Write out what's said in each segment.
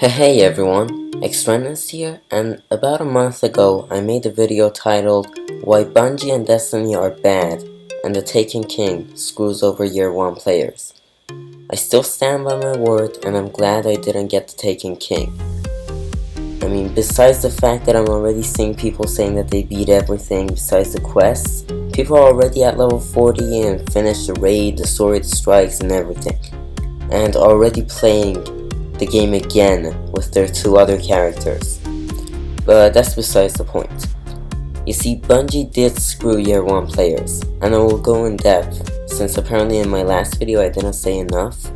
Hey everyone, Xtrendence here, and about a month ago I made a video titled Why Bungie and Destiny Are Bad and the Taken King Screws Over Year 1 Players. I still stand by my word and I'm glad I didn't get the Taken King. I mean, besides the fact that I'm already seeing people saying that they beat everything besides the quests, people are already at level 40 and finished the raid, the sword strikes and everything, and already playing the game again with their two other characters. But that's besides the point. You see, Bungie did screw year 1 players, and I will go in depth since apparently in my last video I didn't say enough.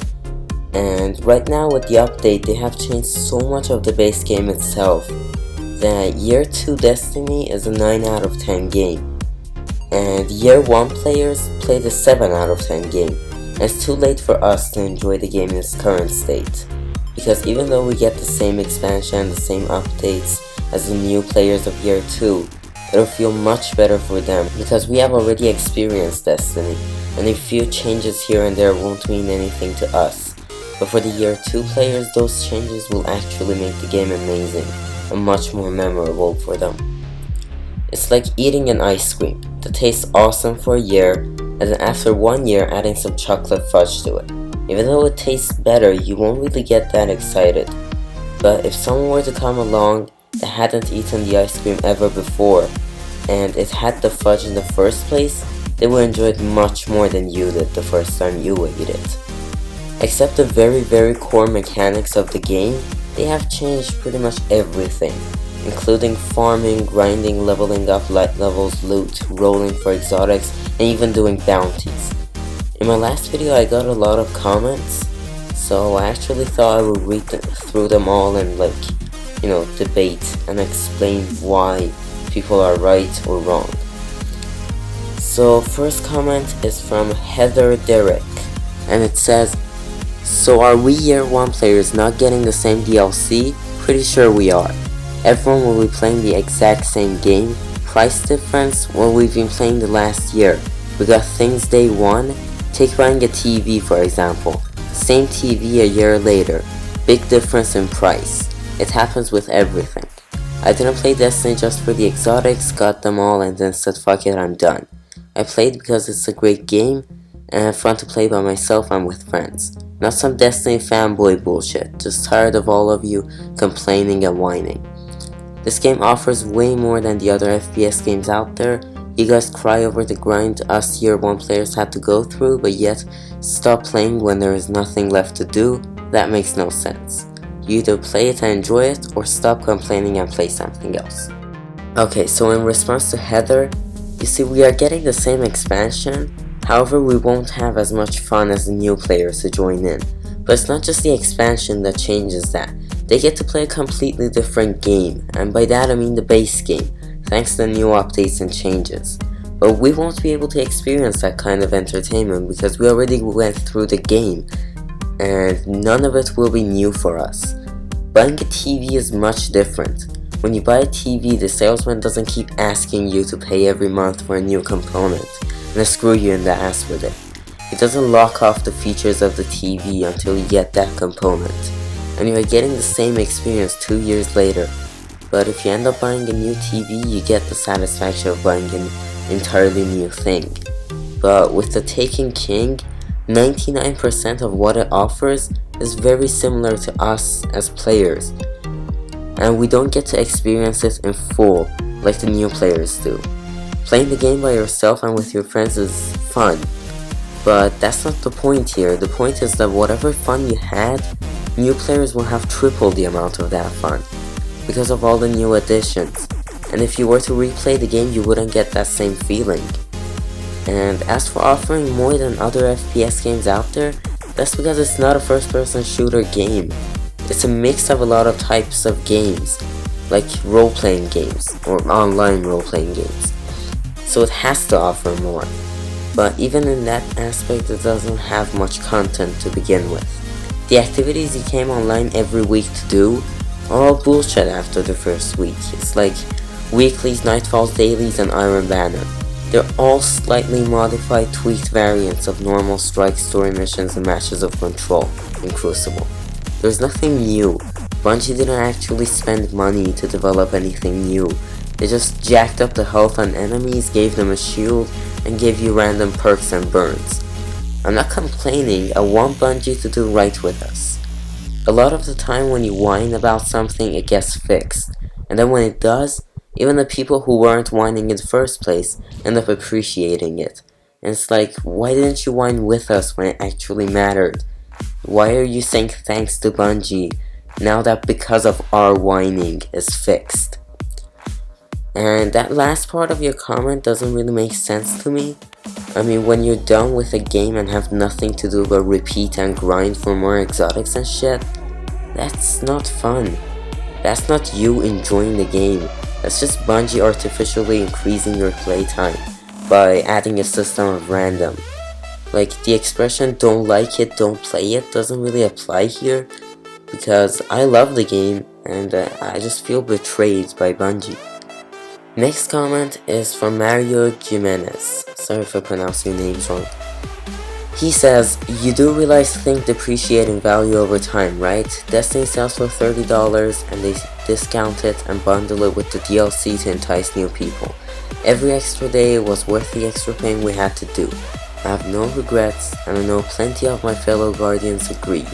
And right now with the update they have changed so much of the base game itself that year 2 Destiny is a 9 out of 10 game, and year 1 players played a 7 out of 10 game, and it's too late for us to enjoy the game in its current state. Because even though we get the same expansion and the same updates as the new players of year 2, it'll feel much better for them because we have already experienced Destiny, and a few changes here and there won't mean anything to us. But for the year 2 players, those changes will actually make the game amazing and much more memorable for them. It's like eating an ice cream that tastes awesome for a year, and then after 1 year adding some chocolate fudge to it. Even though it tastes better, you won't really get that excited. But if someone were to come along that hadn't eaten the ice cream ever before, and it had the fudge in the first place, they would enjoy it much more than you did the first time you ate it. Except the very core mechanics of the game, they have changed pretty much everything, including farming, grinding, leveling up light levels, loot, rolling for exotics, and even doing bounties. In my last video I got a lot of comments, so I actually thought I would read through them all and debate and explain why people are right or wrong. So first comment is from Heather Derrick, and it says, "So are we year 1 players not getting the same DLC? Pretty sure we are. Everyone will be playing the exact same game. Price difference? Well, we've been playing the last year. We got things day 1. Take buying a TV for example. Same TV a year later. Big difference in price. It happens with everything. I didn't play Destiny just for the exotics, got them all and then said fuck it, I'm done. I played because it's a great game and fun to play by myself and with friends. Not some Destiny fanboy bullshit, just tired of all of you complaining and whining. This game offers way more than the other FPS games out there. You guys cry over the grind us year 1 players had to go through, but yet stop playing when there is nothing left to do. That makes no sense. You either play it and enjoy it, or stop complaining and play something else." Okay, so in response to Heather, you see we are getting the same expansion, however we won't have as much fun as the new players who join in. But it's not just the expansion that changes that. They get to play a completely different game, and by that I mean the base game, thanks to the new updates and changes. But we won't be able to experience that kind of entertainment because we already went through the game, and none of it will be new for us. Buying a TV is much different. When you buy a TV, the salesman doesn't keep asking you to pay every month for a new component and then screw you in the ass with it. He doesn't lock off the features of the TV until you get that component, and you are getting the same experience 2 years later. But if you end up buying a new TV, you get the satisfaction of buying an entirely new thing. But with the Taken King, 99% of what it offers is very similar to us as players, and we don't get to experience it in full like the new players do. Playing the game by yourself and with your friends is fun, but that's not the point here. The point is that whatever fun you had, new players will have triple the amount of that fun, because of all the new additions, and if you were to replay the game you wouldn't get that same feeling. And as for offering more than other FPS games out there, that's because it's not a first-person shooter game. It's a mix of a lot of types of games, like role-playing games, or online role-playing games. So it has to offer more. But even in that aspect it doesn't have much content to begin with. The activities you came online every week to do are all bullshit after the first week. It's like weeklies, nightfalls, dailies, and Iron Banner. They're all slightly modified, tweaked variants of normal strike, story missions, and matches of control in Crucible. There's nothing new, Bungie didn't actually spend money to develop anything new. They just jacked up the health on enemies, gave them a shield, and gave you random perks and burns. I'm not complaining, I want Bungie to do right with us. A lot of the time when you whine about something, it gets fixed. And then when it does, even the people who weren't whining in the first place end up appreciating it. And it's like, why didn't you whine with us when it actually mattered? Why are you saying thanks to Bungie now that because of our whining is fixed? And that last part of your comment doesn't really make sense to me. I mean, when you're done with a game and have nothing to do but repeat and grind for more exotics and shit, that's not fun. That's not you enjoying the game. That's just Bungie artificially increasing your playtime by adding a system of random. Like, the expression don't like it, don't play it doesn't really apply here, because I love the game and I just feel betrayed by Bungie. Next comment is from Mario Jimenez. Sorry if I pronounce your names wrong. He says, you do realize things depreciate in value over time, right? Destiny sells for $30 and they discount it and bundle it with the DLC to entice new people. Every extra day was worth the extra pain we had to do. I have no regrets, and I know plenty of my fellow guardians agreed.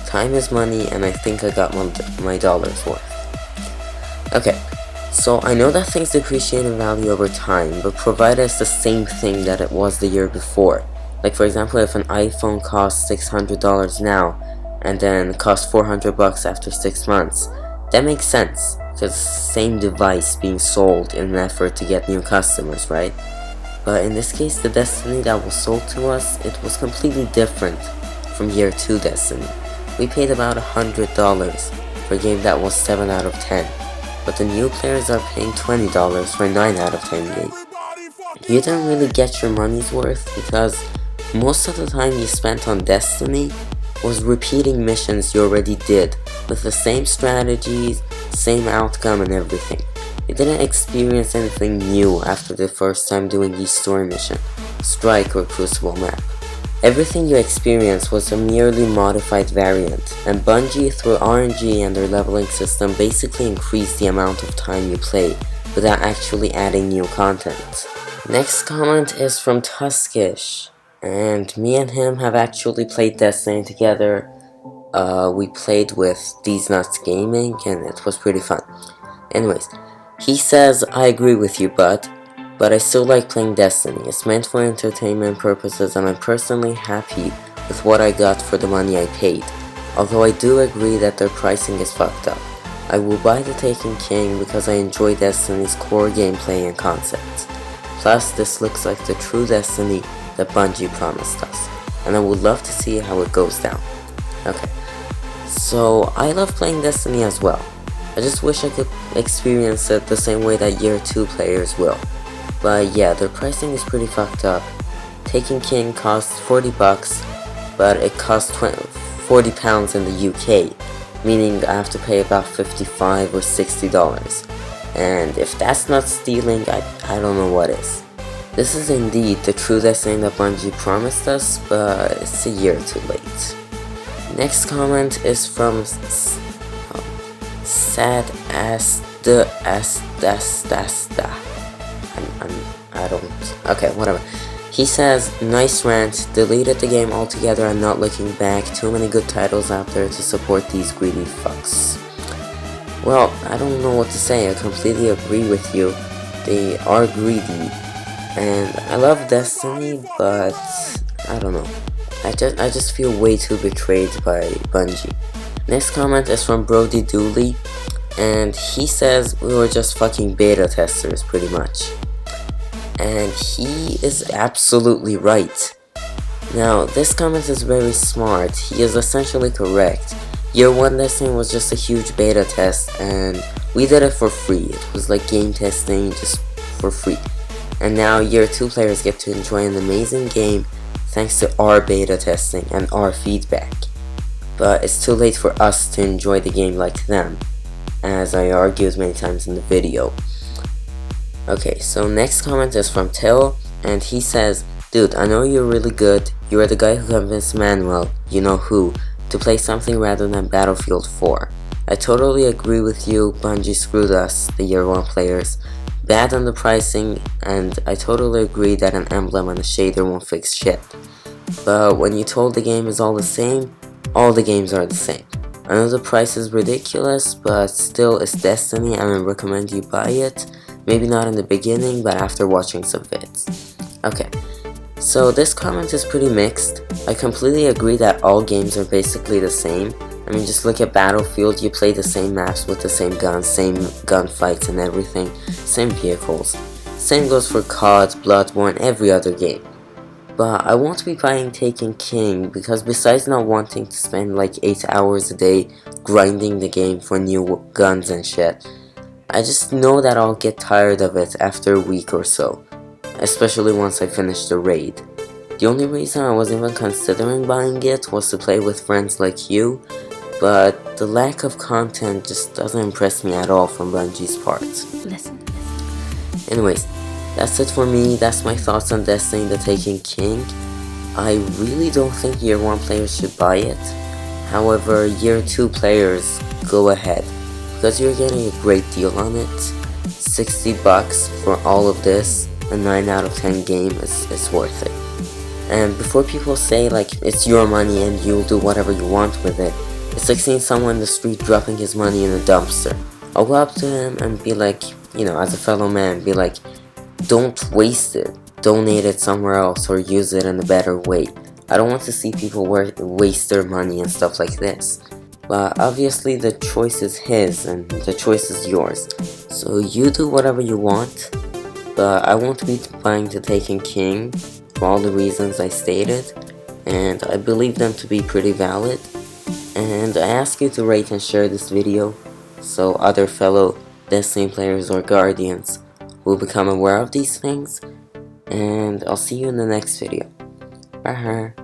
Time is money, and I think I got my dollar's worth. Okay, so I know that things depreciate in value over time, but provided it's the same thing that it was the year before. Like, for example, if an iPhone costs $600 now, and then costs $400 after 6 months, that makes sense, because it's the same device being sold in an effort to get new customers, right? But in this case, the Destiny that was sold to us, it was completely different from year 2 Destiny. We paid about $100 for a game that was 7 out of 10, but the new players are paying $20 for a 9 out of 10 game. You didn't really get your money's worth because most of the time you spent on Destiny was repeating missions you already did with the same strategies, same outcome and everything. You didn't experience anything new after the first time doing each story mission, Strike or Crucible map. Everything you experienced was a merely modified variant, and Bungie through RNG and their leveling system basically increased the amount of time you play without actually adding new content. Next comment is from Tuskish, and me and him have actually played Destiny together. We played with These Nuts Gaming and it was pretty fun. Anyways, he says, I agree with you, but I still like playing Destiny. It's meant for entertainment purposes and I'm personally happy with what I got for the money I paid. Although I do agree that their pricing is fucked up. I will buy the Taken King because I enjoy Destiny's core gameplay and concepts. Plus, this looks like the true Destiny that Bungie promised us, and I would love to see how it goes down. Okay, so I love playing Destiny as well. I just wish I could experience it the same way that year 2 players will. But yeah, their pricing is pretty fucked up. Taken King costs $40, but it costs 40 pounds in the UK, meaning I have to pay about $55 or $60. And if that's not stealing, I don't know what is. This is indeed the true Destiny that Bungie promised us, but it's a year too late. Next comment is from Sad As the I don't. Okay, whatever. He says, nice rant, deleted the game altogether and not looking back, too many good titles out there to support these greedy fucks. Well, I don't know what to say, I completely agree with you. They are greedy. And I love Destiny, but I don't know. I just feel way too betrayed by Bungie. Next comment is from Brody Dooley, and he says we were just fucking beta testers pretty much. And he is absolutely right. Now, this comment is very smart. He is essentially correct. Year 1 Destiny was just a huge beta test, and we did it for free. It was like game testing just for free. And now year 2 players get to enjoy an amazing game thanks to our beta testing and our feedback. But it's too late for us to enjoy the game like them, as I argued many times in the video. Okay, so next comment is from Till, and he says, dude, I know you're really good, you are the guy who convinced Manuel, you know who, to play something rather than Battlefield 4. I totally agree with you, Bungie screwed us, the year 1 players. Bad on the pricing, and I totally agree that an emblem and a shader won't fix shit. But when you told the game is all the games are the same. I know the price is ridiculous, but still it's Destiny and I recommend you buy it. Maybe not in the beginning, but after watching some vids. Okay, so this comment is pretty mixed. I completely agree that all games are basically the same. I mean, just look at Battlefield, you play the same maps with the same guns, same gunfights and everything, same vehicles. Same goes for COD, Bloodborne, every other game. But I won't be buying Taken King because besides not wanting to spend like 8 hours a day grinding the game for new guns and shit, I just know that I'll get tired of it after a week or so, especially once I finish the raid. The only reason I was even considering buying it was to play with friends like you, but the lack of content just doesn't impress me at all from Bungie's part. Listen. Anyways, that's it for me. That's my thoughts on Destiny the Taken King. I really don't think year 1 players should buy it. However, year 2 players, go ahead, because you're getting a great deal on it. $60 for all of this, a 9 out of 10 game is worth it. And before people say like it's your money and you'll do whatever you want with it, it's like seeing someone in the street dropping his money in a dumpster. I'll go up to him and be like, you know, as a fellow man, be like, don't waste it. Donate it somewhere else or use it in a better way. I don't want to see people waste their money and stuff like this. But obviously the choice is his and the choice is yours. So you do whatever you want. But I won't be buying the Taken King for all the reasons I stated. And I believe them to be pretty valid. And I ask you to rate and share this video so other fellow Destiny players or Guardians will become aware of these things, and I'll see you in the next video. Bye.